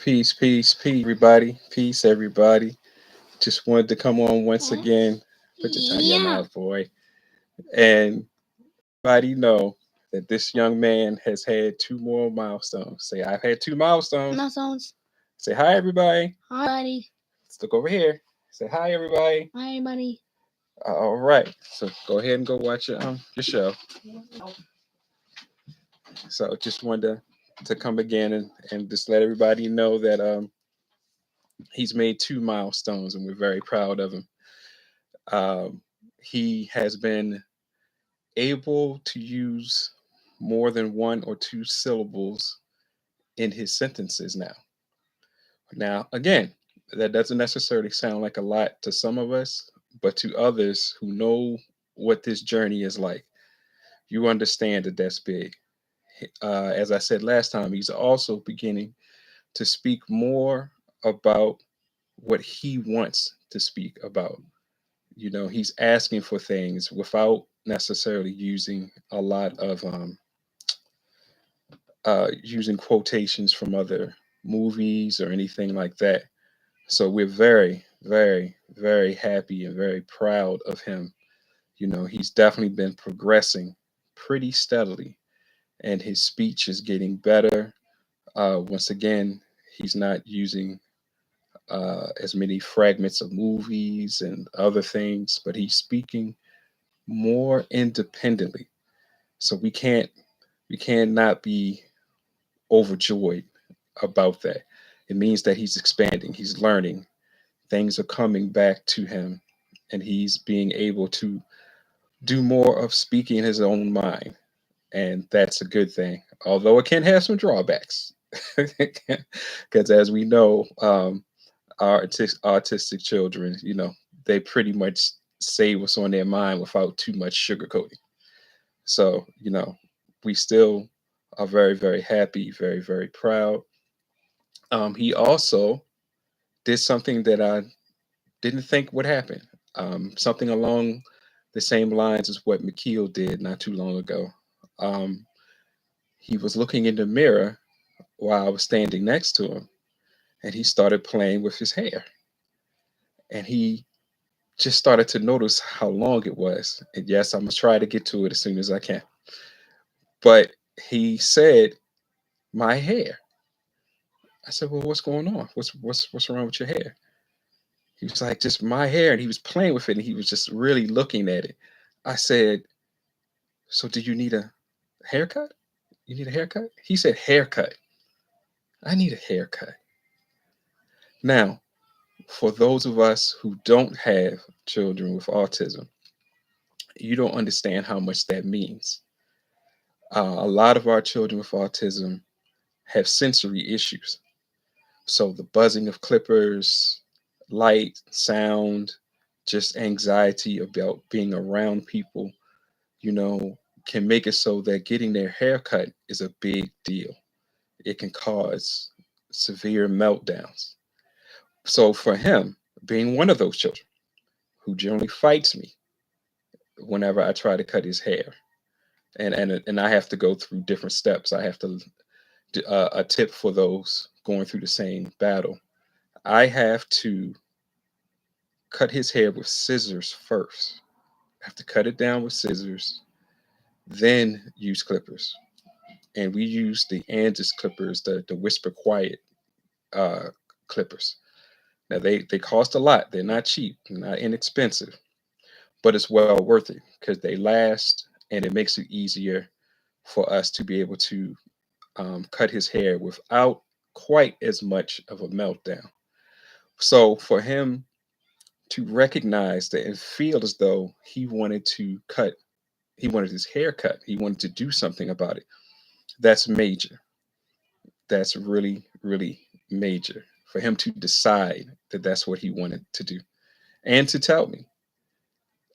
Peace, everybody. Peace, everybody. Just wanted to come on once Huh? again. Put your tongue in your Yeah. mouth, boy. And everybody know that this young man has had two more milestones. Say, I've had two milestones. Milestones. Say, hi, everybody. Hi, buddy. Let's look over here. Say, hi, everybody. Hi, buddy. All right. So go ahead and go watch your show. So just wanted to come again and just let everybody know that he's made two milestones and we're very proud of him. Um, he has been able to use more than one or two syllables in his sentences now. Now, again, that doesn't necessarily sound like a lot to some of us, but to others who know what this journey is like, you understand that that's big. As I said last time, he's also beginning to speak more about what he wants to speak about. He's asking for things without necessarily using a lot of using quotations from other movies or anything like that. So we're very, very, very happy and very proud of him. He's definitely been progressing pretty steadily, and his speech is getting better. Once again, he's not using as many fragments of movies and other things, but he's speaking more independently. So we can't not be overjoyed about that. It means that he's expanding, he's learning, things are coming back to him, and he's being able to do more of speaking his own mind. And that's a good thing, although it can have some drawbacks. Because as we know, our autistic children, they pretty much say what's on their mind without too much sugarcoating. So, we still are very, very happy, very, very proud. He also did something that I didn't think would happen. Something along the same lines as what McKeel did not too long ago. Um, he was looking in the mirror while I was standing next to him, and he started playing with his hair. And he just started to notice how long it was. And yes, I'm gonna try to get to it as soon as I can. But he said, "My hair." I said, "Well, what's going on? What's wrong with your hair?" He was like, "Just my hair," and he was playing with it, and he was just really looking at it. I said, "So do you need a haircut? You need a haircut?" He said, "Haircut." I need a haircut. Now, for those of us who don't have children with autism, you don't understand how much that means. A lot of our children with autism have sensory issues. So the buzzing of clippers, light, sound, just anxiety about being around people, you know, can make it so that getting their hair cut is a big deal. It can cause severe meltdowns. So for him, being one of those children who generally fights me whenever I try to cut his hair, and I have to go through different steps. I have to a tip for those going through the same battle. I have to cut his hair with scissors first. I have to cut it down with scissors, then use clippers. And we use the Andis clippers, the Whisper Quiet uh, clippers. Now they cost a lot. They're not cheap, not inexpensive, but it's well worth it because they last and it makes it easier for us to be able to cut his hair without quite as much of a meltdown. So for him to recognize that and feel as though he wanted his hair cut, he wanted to do something about it. That's major. That's really, really major for him to decide that that's what he wanted to do and to tell me,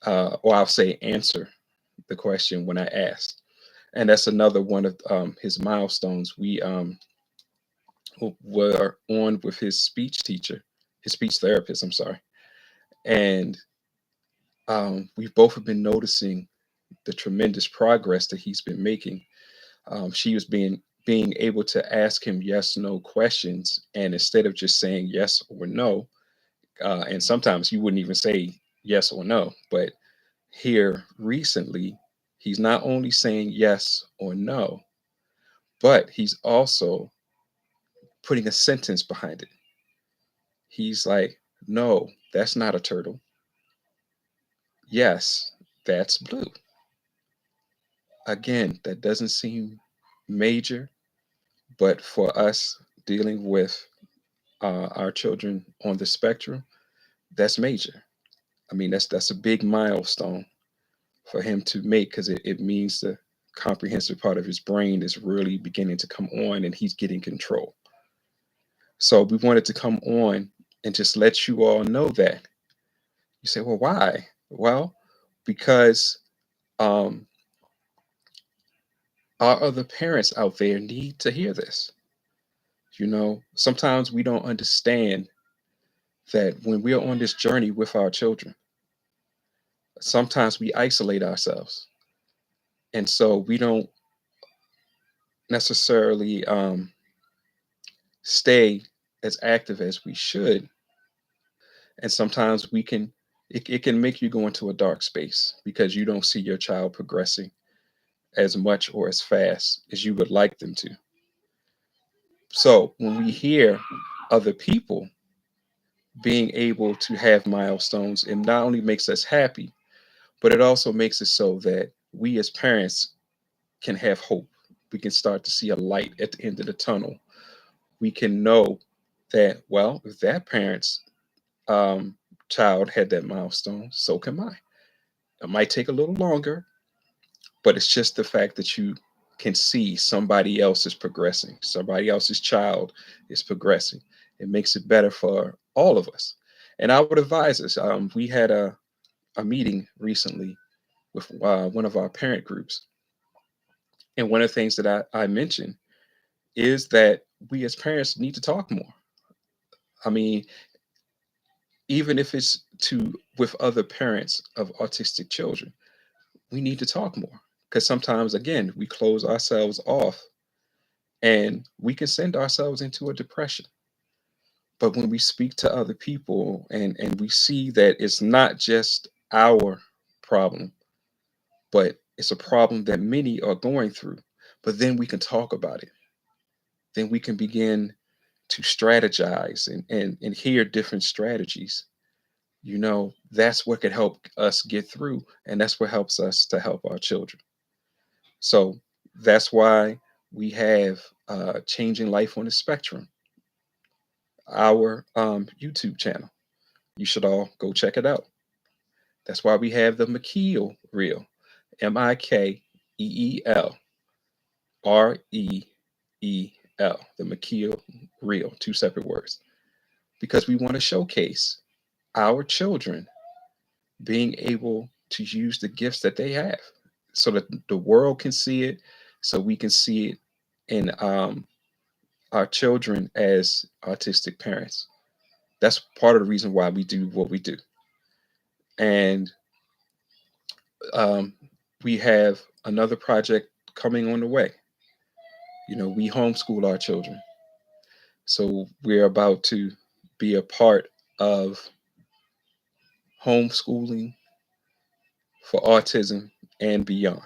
or I'll say answer the question when I asked. And that's another one of his milestones. We were on with his speech teacher, his speech therapist, I'm sorry. And we've both have been noticing the tremendous progress that he's been making. She was being able to ask him yes no questions, and instead of just saying yes or no, and sometimes he wouldn't even say yes or no, but here recently, he's not only saying yes or no, but he's also putting a sentence behind it. He's like, no, that's not a turtle. Yes, that's blue. Again, that doesn't seem major, but for us dealing with our children on the spectrum, that's major. I mean, that's a big milestone for him to make, because it means the comprehensive part of his brain is really beginning to come on and he's getting control. So we wanted to come on and just let you all know that. You say, well, why? Well, because um, our other parents out there need to hear this. Sometimes we don't understand that when we're on this journey with our children, sometimes we isolate ourselves. And so we don't necessarily stay as active as we should. And sometimes it can make you go into a dark space because you don't see your child progressing as much or as fast as you would like them to. So when we hear other people being able to have milestones, it not only makes us happy, but it also makes it so that we as parents can have hope. We can start to see a light at the end of the tunnel. We can know that, well, if that parent's um, child had that milestone, so can mine. It might take a little longer, but it's just the fact that you can see somebody else is progressing, somebody else's child is progressing. It makes it better for all of us. And I would advise us. We had a meeting recently with one of our parent groups, and one of the things that I mentioned is that we as parents need to talk more. I mean, even if it's to with other parents of autistic children, we need to talk more, because sometimes again we close ourselves off and we can send ourselves into a depression. But when we speak to other people and we see that it's not just our problem, but it's a problem that many are going through, but then we can talk about it. Then we can begin to strategize and hear different strategies. That's what could help us get through, and that's what helps us to help our children. So that's why we have Changing Life on the Spectrum, our YouTube channel. You should all go check it out. That's why we have the McKeel Reel, MIKEELREEL, the McKeel Reel, two separate words, because we want to showcase our children being able to use the gifts that they have so that the world can see it, so we can see it in our children as autistic parents. That's part of the reason why we do what we do. And um, we have another project coming on the way. We homeschool our children. So we're about to be a part of homeschooling for autism and beyond.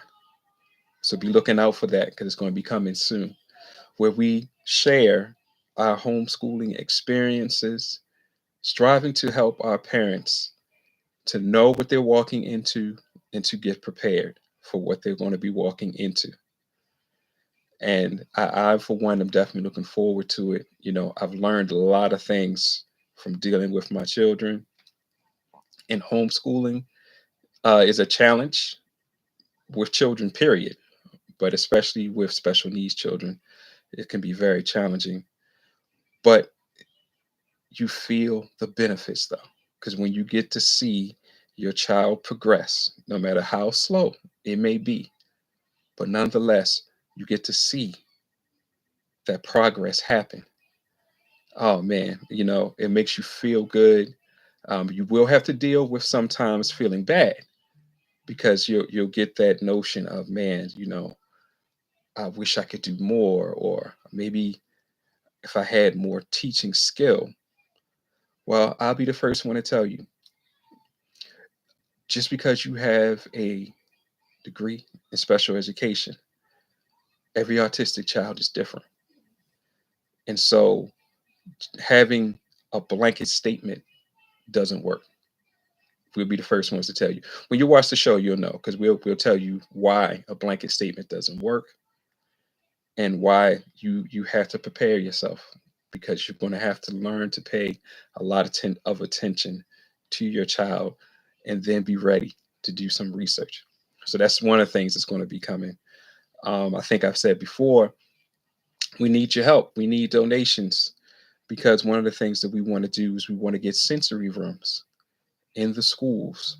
So be looking out for that, because it's going to be coming soon, where we share our homeschooling experiences, striving to help our parents to know what they're walking into and to get prepared for what they're going to be walking into. And I, for one, am definitely looking forward to it. I've learned a lot of things from dealing with my children, and homeschooling is a challenge with children, period, but especially with special needs children, it can be very challenging. But you feel the benefits though, because when you get to see your child progress, no matter how slow it may be, but nonetheless, you get to see that progress happen. Oh man, it makes you feel good. You will have to deal with sometimes feeling bad, because you'll get that notion of, man, I wish I could do more, or maybe if I had more teaching skill. Well, I'll be the first one to tell you, just because you have a degree in special education, every autistic child is different. And so having a blanket statement doesn't work. We'll be the first ones to tell you. When you watch the show, you'll know, because we'll tell you why a blanket statement doesn't work, and why you have to prepare yourself, because you're going to have to learn to pay a lot of attention to your child, and then be ready to do some research. So that's one of the things that's going to be coming. I think I've said before, we need your help. We need donations, because one of the things that we want to do is we want to get sensory rooms in the schools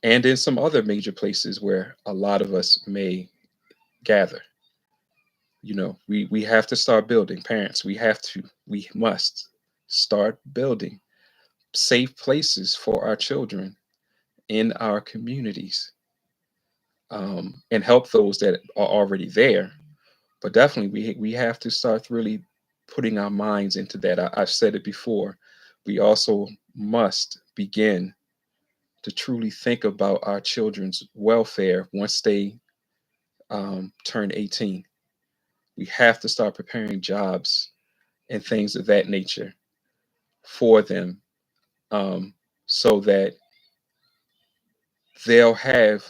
and in some other major places where a lot of us may gather. We have to start building. Parents, we must start building safe places for our children in our communities, and help those that are already there. But definitely, we have to start really putting our minds into that. I've said it before. We also must begin to truly think about our children's welfare once they turn 18. We have to start preparing jobs and things of that nature for them, um, so that they'll have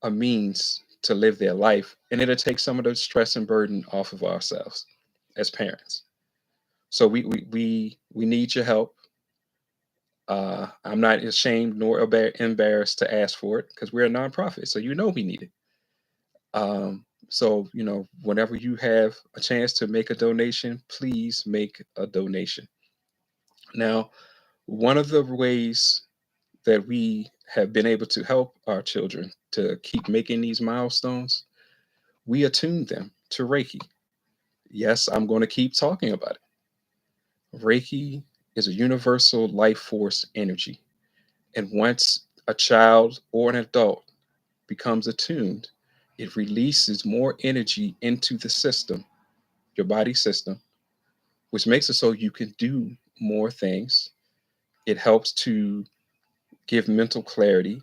a means to live their life, and it'll take some of the stress and burden off of ourselves as parents. So we need your help. I'm not ashamed nor embarrassed to ask for it, because we're a nonprofit, so we need it. So whenever you have a chance to make a donation, please make a donation. Now, one of the ways that we have been able to help our children to keep making these milestones, we attune them to Reiki. Yes, I'm going to keep talking about it. Reiki is a universal life force energy. And once a child or an adult becomes attuned, it releases more energy into the system, your body system, which makes it so you can do more things. It helps to give mental clarity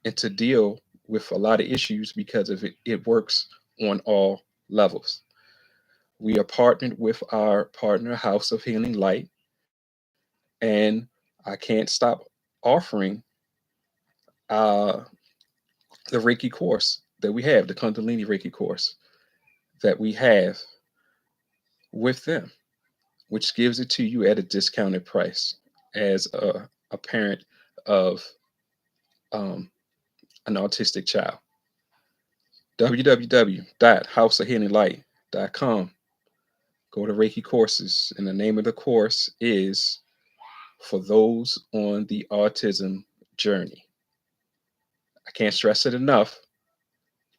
and to deal with a lot of issues, because of it works on all levels. We are partnered with our partner, House of Healing Light, and I can't stop offering uh, the Reiki course that we have, the Kundalini Reiki course that we have with them, which gives it to you at a discounted price as a parent of um, an autistic child. www.houseofhealinglight.com. Go to Reiki courses, and the name of the course is For Those on the Autism Journey. I can't stress it enough.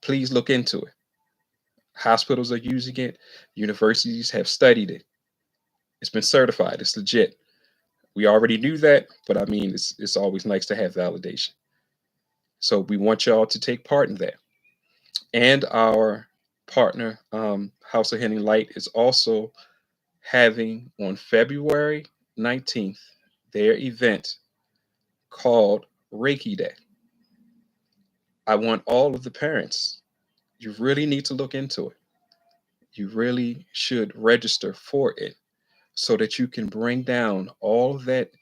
Please look into it. Hospitals are using it, universities have studied it. It's been certified, it's legit. We already knew that, but I mean, it's always nice to have validation. So we want y'all to take part in that. And our partner, House of Healing Light, is also having on February 19th their event called Reiki Day. I want all of the parents, you really need to look into it. You really should register for it, so that you can bring down all of that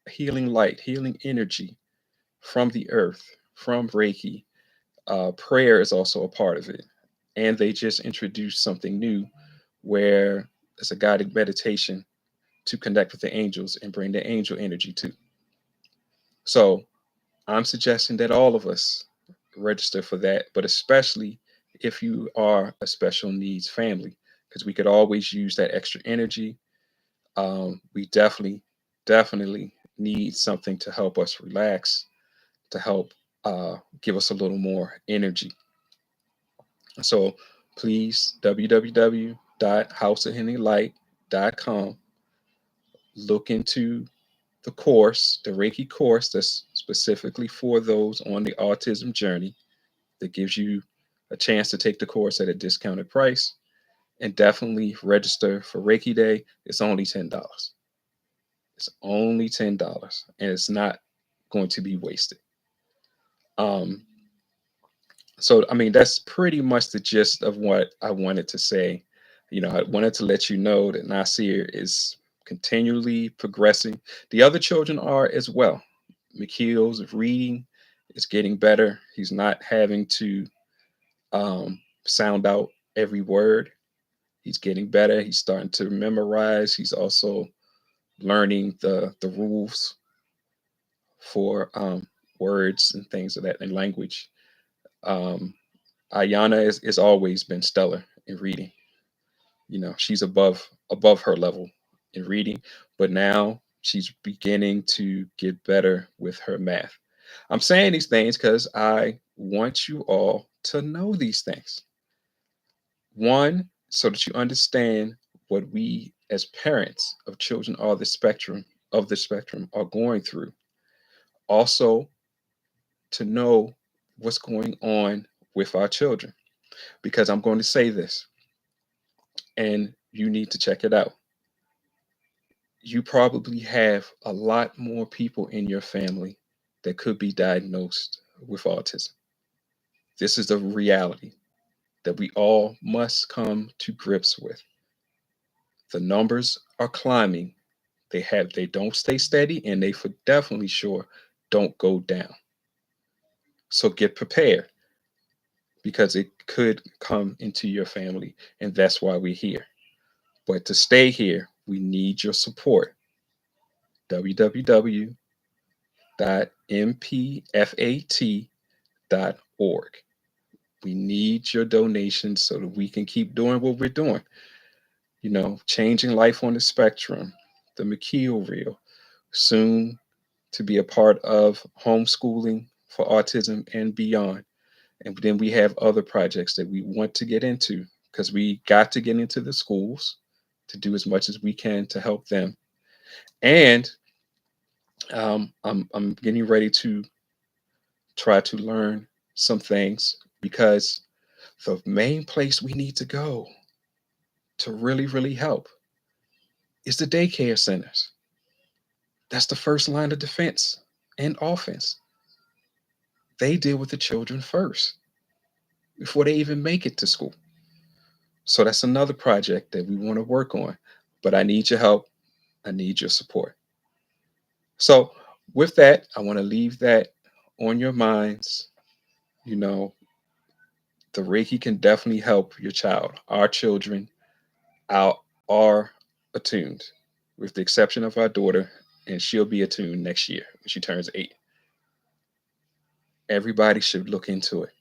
healing light, healing energy from the earth, from Reiki. Prayer is also a part of it. And they just introduced something new where it's a guided meditation to connect with the angels and bring the angel energy too. So I'm suggesting that all of us register for that, but especially if you are a special needs family, because we could always use that extra energy. We definitely need something to help us relax, to help give us a little more energy. So please, www.houseofhealinglight.com, look into the course, the Reiki course that's specifically for those on the autism journey, that gives you a chance to take the course at a discounted price, and definitely register for Reiki Day. It's only $10. It's only $10, and it's not going to be wasted. Um, so, I mean, that's pretty much the gist of what I wanted to say. I wanted to let you know that Nasir is continually progressing. The other children are as well. McKeel's reading is getting better. He's not having to sound out every word. He's getting better. He's starting to memorize. He's also learning the rules for words and things of that and language. Um, Ayana is always been stellar in reading. She's above her level in reading, but now she's beginning to get better with her math. I'm saying these things because I want you all to know these things. One, so that you understand what we as parents of children of the spectrum are going through. Also, to know what's going on with our children. Because I'm going to say this, and you need to check it out. You probably have a lot more people in your family that could be diagnosed with autism. This is the reality that we all must come to grips with. The numbers are climbing. They don't stay steady, and they for definitely sure don't go down. So get prepared, because it could come into your family, and that's why we're here. But to stay here, we need your support. www.mpfat.org. We need your donations so that we can keep doing what we're doing. Changing life on the spectrum, the McKeel Reel, soon to be a part of homeschooling for autism and beyond. And then we have other projects that we want to get into, because we got to get into the schools to do as much as we can to help them. And I'm getting ready to try to learn some things, because the main place we need to go to really, really help is the daycare centers. That's the first line of defense and offense. They deal with the children first before they even make it to school. So that's another project that we want to work on. But I need your help. I need your support. So, with that, I want to leave that on your minds. You know, the Reiki can definitely help your child. Our children are attuned, with the exception of our daughter, and she'll be attuned next year when she turns 8. Everybody should look into it.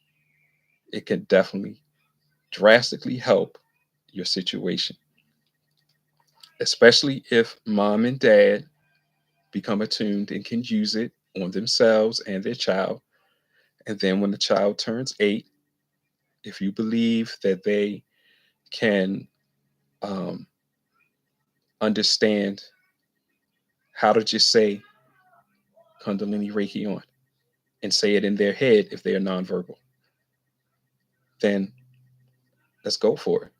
It can definitely drastically help your situation, especially if mom and dad become attuned and can use it on themselves and their child. And then when the child turns 8, if you believe that they can um, understand how to just say Kundalini Reiki on and say it in their head if they are nonverbal, then let's go for it,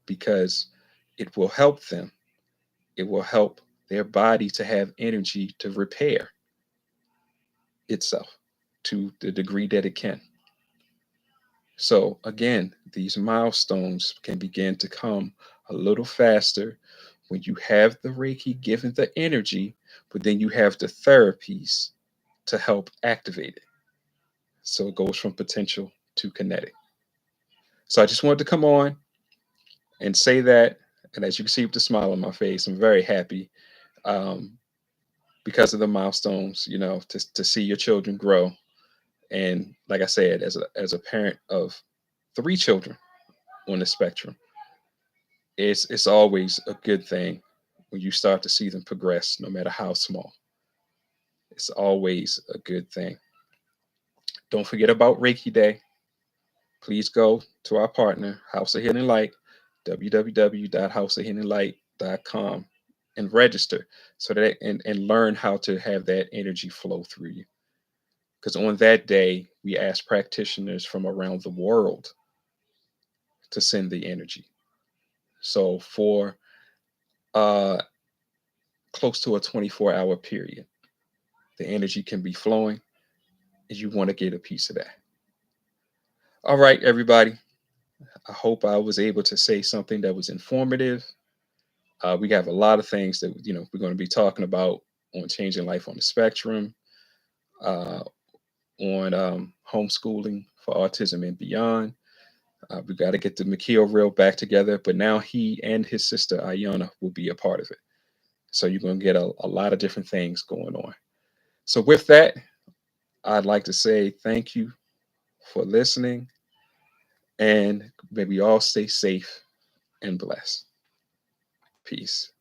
because it will help them. It will help their body to have energy to repair itself to the degree that it can. So, again, these milestones can begin to come a little faster when you have the Reiki given the energy, but then you have the therapies to help activate it. So it goes from potential to kinetic. So I just wanted to come on and say that. And as you can see with the smile on my face, I'm very happy, um, because of the milestones, to see your children grow. And like I said, as a parent of 3 children on the spectrum, it's always a good thing when you start to see them progress, no matter how small. It's always a good thing. Don't forget about Reiki Day. Please go to our partner, House of Hidden Light, www.houseofhiddenlight.com, and register, and learn how to have that energy flow through you. because on that day, we asked practitioners from around the world to send the energy. So for uh, close to a 24-hour period, the energy can be flowing, and you want to get a piece of that. All right, everybody. I hope I was able to say something that was informative. We have a lot of things that we're going to be talking about on changing life on the spectrum, uh, on homeschooling for autism and beyond. We got to get the McKeel reel back together, but now he and his sister Ayana will be a part of it. So you're going to get a lot of different things going on. So with that, I'd like to say thank you for listening, and maybe all stay safe and blessed. Peace.